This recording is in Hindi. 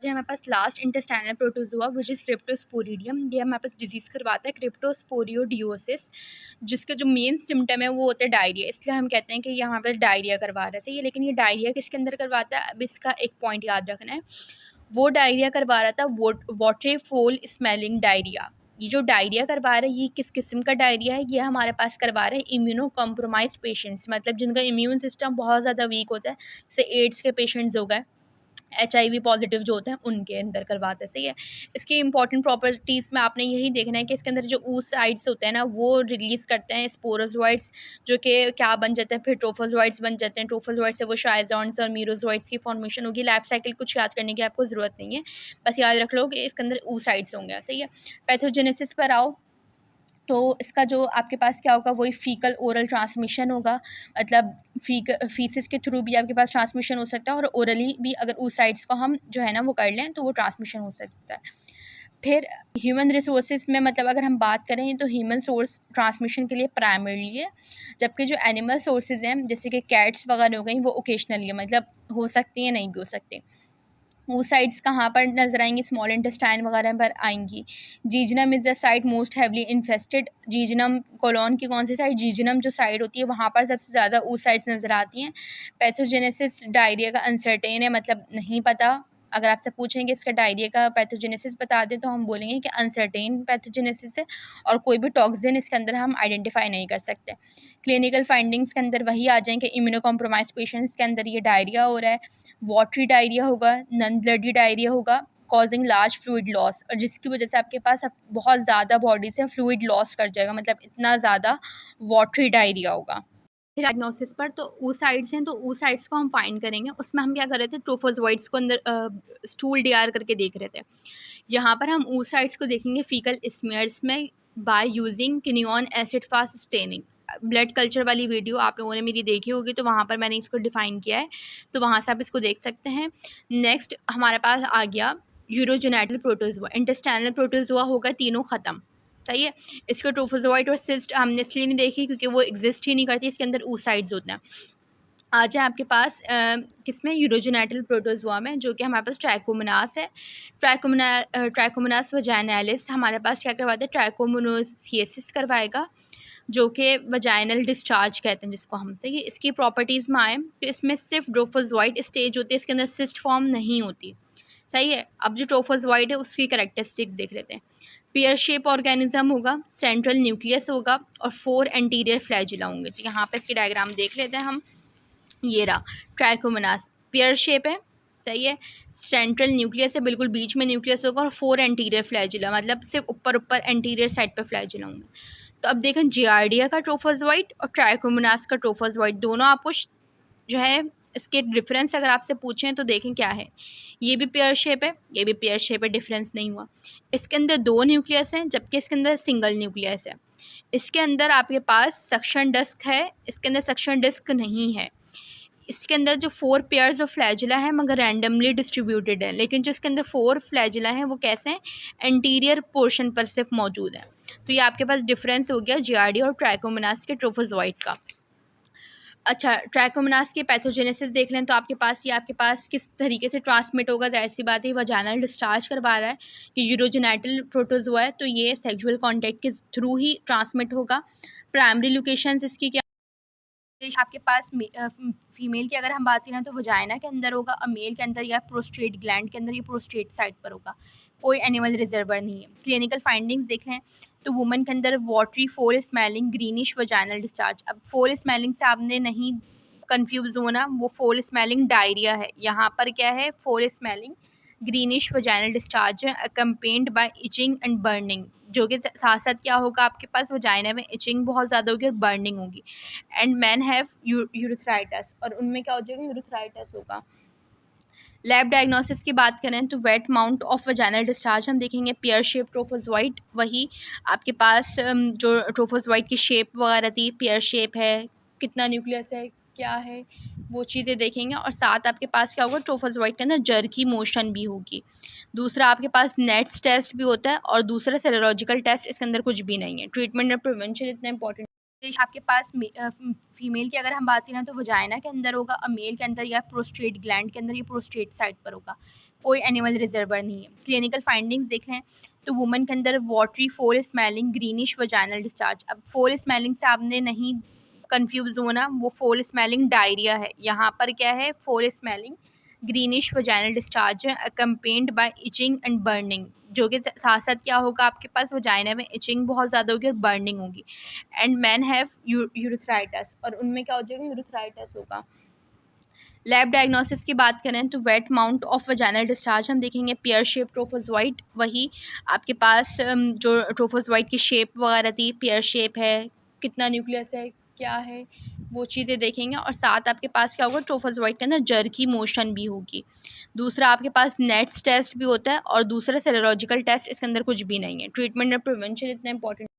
जो हमारे पास last intestinal protozoa which is cryptosporidium, ये हमारे पास डिजीज़ करवाता है क्रिप्टोस्पोरियोडियोसिस, जिसके जो मेन सिम्टम है वो होता है डायरिया। इसलिए हम कहते हैं कि यहाँ पर डायरिया करवा रहा है, सही है। लेकिन ये डायरिया किसके अंदर करवाता है, अब इसका एक पॉइंट याद रखना है। वो डायरिया करवा रहा था वाटरफॉल स्मेलिंग डायरिया। ये जो डायरिया करवा रहा है ये किस किस्म का डायरिया है, ये हमारे पास करवा रहे हैं इम्यूनो कॉम्प्रोमाइज पेशेंट्स, मतलब जिनका इम्यून सिस्टम बहुत ज़्यादा वीक होता है, जैसे एड्स के पेशेंट्स हो गए, HIV पॉजिटिव जो होते हैं उनके अंदर करवाते हैं, सही है। इसकी इंपॉर्टेंट प्रॉपर्टीज़ में आपने यही देखना है कि इसके अंदर जो oocytes होते हैं ना वो रिलीज़ करते हैं स्पोरोजोइड्स, जो कि क्या बन जाते हैं, फिर ट्रोफोजोइड्स बन जाते हैं। ट्रोफोजोइड से वो शाइज़ोइड्स और मीरोजोइड्स की फॉर्मेशन होगी। लाइफ साइकिल कुछ याद करने की आपको ज़रूरत नहीं है, बस याद रख लो कि इसके अंदर oocytes होंगे, सही है। पैथोजेनेसिस पर आओ तो इसका जो आपके पास क्या होगा, वही फीकल ओरल ट्रांसमिशन होगा, मतलब फीसिस के थ्रू भी आपके पास ट्रांसमिशन हो सकता है, और ओरली भी अगर oocytes को हम जो है ना वो कर लें तो वो ट्रांसमिशन हो सकता है। फिर ह्यूमन रिसोर्सेज में, मतलब अगर हम बात करें तो ह्यूमन सोर्स ट्रांसमिशन के लिए प्राइमरीली है, जबकि जो एनिमल सोर्सेज हैं जैसे कि कैट्स वगैरह हो गई वो ओकेजनली है, मतलब हो सकती हैं नहीं भी हो सकती। वो साइट्स कहाँ पर नजर आएंगी, स्मॉल इंटेस्टाइन वगैरह पर आएंगी। Jejunum is the site most heavily infested. Jejunum colon की कौन सी साइड, जीजनम जो साइड होती है वहाँ पर सबसे ज़्यादा oocytes नज़र आती हैं। पैथोजेनेसिस डायरिया का अनसर्टेन है, मतलब नहीं पता। अगर आपसे पूछेंगे इसका डायरिया का पैथोजेनेसिस बता दें तो हम बोलेंगे कि अनसर्टेन पैथोजेनेसिस है, और कोई भी टॉक्सिन इसके अंदर हम आइडेंटिफाई नहीं कर सकते। क्लिनिकल फाइंडिंग्स के अंदर वही आ जाएंगे, इम्यूनो कॉम्प्रोमाइज पेशेंट्स के अंदर ये डायरिया हो रहा है, वाटरी डायरिया होगा, नॉन ब्लडी डायरिया होगा, कॉजिंग लार्ज फ्लूइड लॉस, और जिसकी वजह से आपके पास अब बहुत ज़्यादा बॉडी से फ्लूइड लॉस कर जाएगा, मतलब इतना ज़्यादा वाटरी डायरिया होगा। फिर डायग्नोसिस पर तो oocytes हैं, तो oocytes को हम फाइंड करेंगे। उसमें हम क्या कर रहे थे, ट्रोफोजोइड्स को अंदर स्टूल डीआर करके देख रहे थे। यहाँ पर हम oocytes को देखेंगे फीकल स्मेयर्स में by using Kinyoun acid fast staining. Blood culture वाली वीडियो आप लोगों ने मेरी देखी होगी, तो वहाँ पर मैंने इसको डिफ़ाइन किया है, तो वहाँ से आप इसको देख सकते हैं। नेक्स्ट हमारे पास आ गया यूरोजेनेटल प्रोटोजोआ। इंटेस्टाइनल प्रोटोजोआ होगा तीनों ख़त्म, सही है। इसके ट्रोफोजोइट और सिस्ट हमने इसलिए नहीं देखी क्योंकि वो एग्जिस्ट ही नहीं करती, इसके अंदर oocytes होते हैं। आ जाए आपके पास किसमें, यूरोजेनेटल प्रोटोजोआ में, जो कि हमारे पास ट्राइकोमोनास है। ट्राइकोमोनास वजाइनालिस हमारे पास क्या करवाता है, ट्राइकोमोनोसियसिस करवाएगा, जो कि वजाइनल डिस्चार्ज कहते हैं जिसको हम, सही है। इसकी प्रॉपर्टीज़ में आए तो इसमें सिर्फ ट्रोफोजोइट स्टेज होती है, इसके अंदर सिस्ट फॉर्म नहीं होती, सही है। अब जो ट्रोफोजोइट है उसकी कैरेक्टरिस्टिक्स देख लेते हैं। पेयर शेप ऑर्गेनिज्म होगा, सेंट्रल न्यूक्लियस होगा, और 4 एंटीरियर फ्लैजिला होंगे। तो यहाँ पे इसकी डायग्राम देख लेते हैं हम। ये रहा ट्राइकोमोनास, पेयर शेप है, सही है। सेंट्रल न्यूक्लियस है, बिल्कुल बीच में न्यूक्लियस होगा, और 4 एंटीरियर फ्लैजिला, मतलब सिर्फ ऊपर ऊपर एंटीरियर साइड पर फ्लैजिला होंगे। तो अब देखें जियार्डिया का ट्रोफोजोइट और ट्राइकोमोनास का ट्रोफोजोइट, दोनों आपको जो है इसके डिफरेंस अगर आपसे पूछें तो देखें क्या है। ये भी पेयर शेप है, ये भी पेयर शेप है, डिफरेंस नहीं हुआ। इसके अंदर 2 न्यूक्लियस हैं, जबकि इसके अंदर सिंगल न्यूक्लियस है। इसके अंदर आपके पास सक्शन डिस्क है, इसके अंदर सक्शन डिस्क नहीं है। इसके अंदर जो 4 पेयर्स ऑफ फ्लैजिला है मगर रैंडमली डिस्ट्रीब्यूटेड है, लेकिन जो इसके अंदर 4 फ्लैजिला हैं वो कैसे हैं, एंटीरियर पोर्शन पर सिर्फ मौजूद है। तो ये आपके पास डिफरेंस हो गया जियार्डिया और ट्राइकोमोनास के ट्रोफोजोइट का। अच्छा, ट्राइकोमोनास की पैथोजेनेसिस देख लें तो आपके पास किस तरीके से ट्रांसमिट होगा, जाहिर सी बात है वजाइनल डिस्चार्ज करवा रहा है, ये यूरोजेनेटल प्रोटोजोआ है, तो ये सेक्सुअल कॉन्टैक्ट के थ्रू ही ट्रांसमिट होगा। प्राइमरी लोकेशंस इसकी क्या, आपके पास फीमेल की अगर हम बात करें तो वजाइना के अंदर होगा, और मेल के अंदर या प्रोस्टेट ग्लैंड के अंदर, ये प्रोस्टेट साइड पर होगा, कोई एनिमल रिजर्वर नहीं है। क्लिनिकल फाइंडिंग्स देख लें तो वुमन के अंदर वाटरी फोल स्मेलिंग ग्रीनिश वजाइनल डिस्चार्ज। अब फोल स्मेलिंग से आपने नहीं कंफ्यूज होना, वो फोल स्मेलिंग डायरिया है, यहाँ पर क्या है, foul smelling greenish vaginal discharge है, accompanied by itching and burning, जो कि साथ साथ क्या होगा आपके पास वजाइना में इचिंग बहुत ज़्यादा होगी और बर्निंग होगी। एंड मैन हैव यूरिथ्राइटिस, और उनमें क्या हो जाएगा, यूरिथ्राइटिस होगा। लैब डायग्नोसिस की बात करें तो wet mount of vaginal discharge हम देखेंगे, पेयर शेप ट्रोफोजोइट, वही आपके पास जो ट्रोफोजोइट की शेप वगैरह थी, पेयर शेप है, कितना न्यूक्लियस है, क्या है, वो चीज़ें देखेंगे। और साथ आपके पास क्या होगा, ट्रोफोजोइट के अंदर जर्की मोशन भी होगी। दूसरा आपके पास नेट्स टेस्ट भी होता है, और दूसरा सेरोलॉजिकल टेस्ट, इसके अंदर कुछ भी नहीं है। ट्रीटमेंट और प्रिवेंशन इतना इंपॉर्टेंट आपके पास फीमेल की अगर हम बात करें तो वजाइना के अंदर होगा और मेल के अंदर या प्रोस्टेट ग्लैंड के अंदर या प्रोस्टेट साइड पर होगा, कोई एनिमल रिजर्वर नहीं है। क्लिनिकल फाइंडिंग्स देख लें तो वुमन के अंदर वाटरी फोल स्मेलिंग ग्रीनिश वजाइनल डिस्चार्ज। अब फोल स्मेलिंग से आपने नहीं कंफ्यूज होना, वो फोल स्मेलिंग डायरिया है। यहाँ पर क्या है, foul smelling greenish vaginal discharge है accompanied by itching and burning, जो कि साथ साथ क्या होगा, आपके पास वजाइना में इचिंग बहुत ज़्यादा होगी और बर्निंग होगी। एंड मैन हैव यूरिथ्राइटिस, और उनमें क्या हो जाएगा, यूरिथ्राइटिस होगा। लैब डायग्नोसिस की बात करें तो wet mount of vaginal discharge हम देखेंगे, पेयर शेप ट्रोफोजोइड, वही आपके पास जो ट्रोफोजोइड की शेप वगैरह थी, पेयर शेप है, कितना न्यूक्लियस है, क्या है, वो चीज़ें देखेंगे। और साथ आपके पास क्या होगा, ट्रोफोजोइड के अंदर जर्की मोशन भी होगी। दूसरा आपके पास नेट्स टेस्ट भी होता है और दूसरा सेरोलॉजिकल टेस्ट, इसके अंदर कुछ भी नहीं है। ट्रीटमेंट और प्रिवेंशन इतना इंपॉर्टेंट